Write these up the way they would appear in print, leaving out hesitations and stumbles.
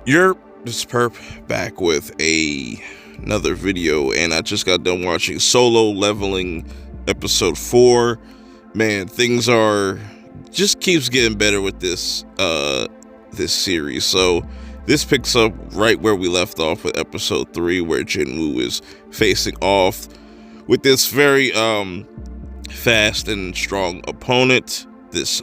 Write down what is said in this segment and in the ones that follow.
This Perp back with another video, and I just got done watching Solo Leveling episode 4. Man, things are just keeps getting better with this series. So this picks up right where we left off with episode 3, where Jinwoo is facing off with this very fast and strong opponent, this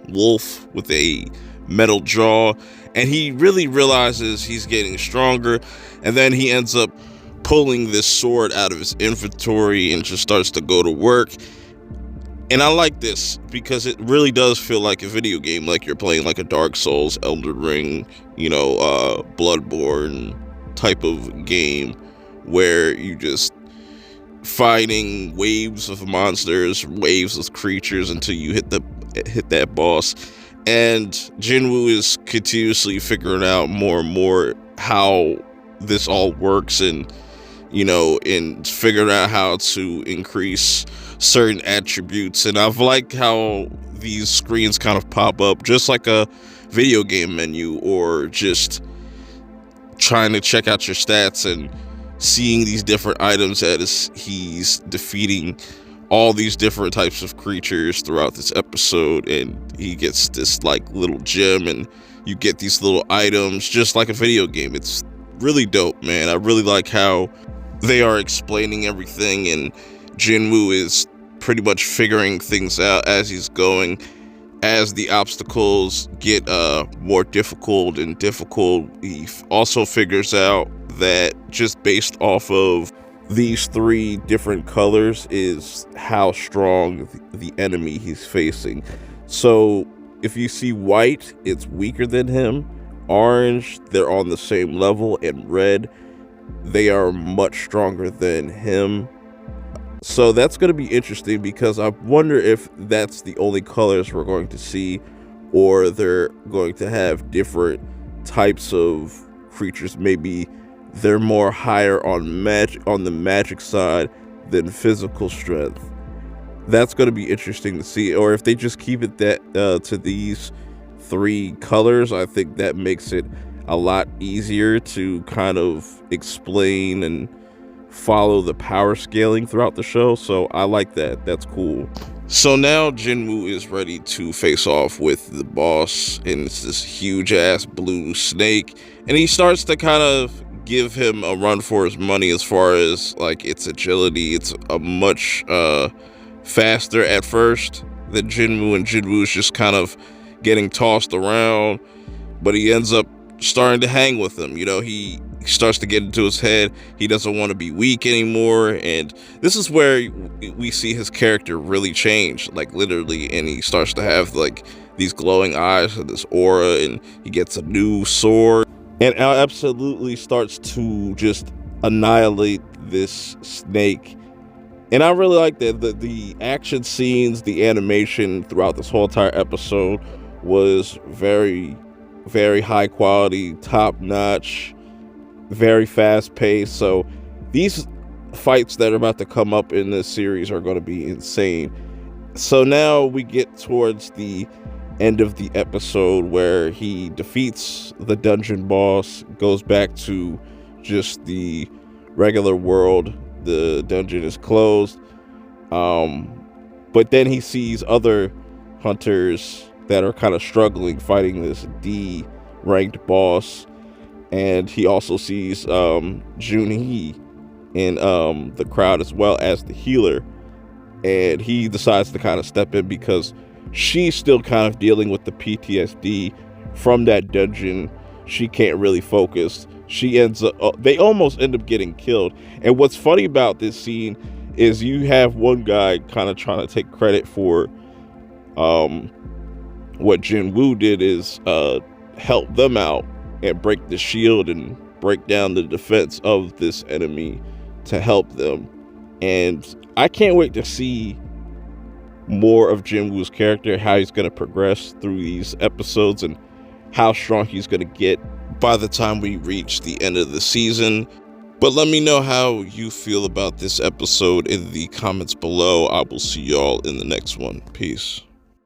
wolf with a metal jaw, and he really realizes he's getting stronger, and then he ends up pulling this sword out of his inventory and just starts to go to work. And I like this because it really does feel like a video game, like you're playing like a Dark Souls, Elden Ring, Bloodborne type of game, where you just fighting waves of monsters, waves of creatures until you hit that boss. And Jinwoo is continuously figuring out more and more how this all works, and figuring out how to increase certain attributes. And I've liked how these screens kind of pop up just like a video game menu, or just trying to check out your stats and seeing these different items as he's defeating all these different types of creatures throughout this episode. And he gets this like little gem, and you get these little items just like a video game. It's really dope, man. I really like how they are explaining everything, and Jinwoo is pretty much figuring things out as he's going. As the obstacles get more difficult and difficult, he also figures out that just based off of these 3 different colors is how strong the enemy he's facing. So if you see white, it's weaker than him. Orange, they're on the same level. And red, they are much stronger than him. So that's going to be interesting, because I wonder if that's the only colors we're going to see, or they're going to have different types of creatures. Maybe they're more higher on the magic side than physical strength. That's going to be interesting to see. Or if they just keep it to these 3 colors, I think that makes it a lot easier to kind of explain and follow the power scaling throughout the show. So I like that. That's cool. So now Jinwoo is ready to face off with the boss, and it's this huge ass blue snake, and he starts to kind of give him a run for his money as far as like its agility. It's a much faster at first than Jinwoo, and Jinwoo is just kind of getting tossed around, but he ends up starting to hang with him. He starts to get into his head. He doesn't want to be weak anymore, and this is where we see his character really change, like literally, and he starts to have like these glowing eyes and this aura, and he gets a new sword and absolutely starts to just annihilate this snake. And I really like that the action scenes, the animation throughout this whole entire episode was very, very high quality, top notch, very fast paced. So these fights that are about to come up in this series are going to be insane. So now we get towards the end of the episode, where he defeats the dungeon boss, goes back to just the regular world. The dungeon is closed, but then he sees other hunters that are kind of struggling fighting this D ranked boss, and he also sees Junhee in the crowd as well as the healer, and he decides to kind of step in because she's still kind of dealing with the PTSD from that dungeon. She can't really focus. They almost end up getting killed. And what's funny about this scene is you have one guy kind of trying to take credit for what Jinwoo did, is help them out and break the shield and break down the defense of this enemy to help them. And I can't wait to see more of Jinwoo's character, how he's going to progress through these episodes, and how strong he's going to get by the time we reach the end of the season. But let me know how you feel about this episode in the comments below. I will see y'all in the next one. Peace.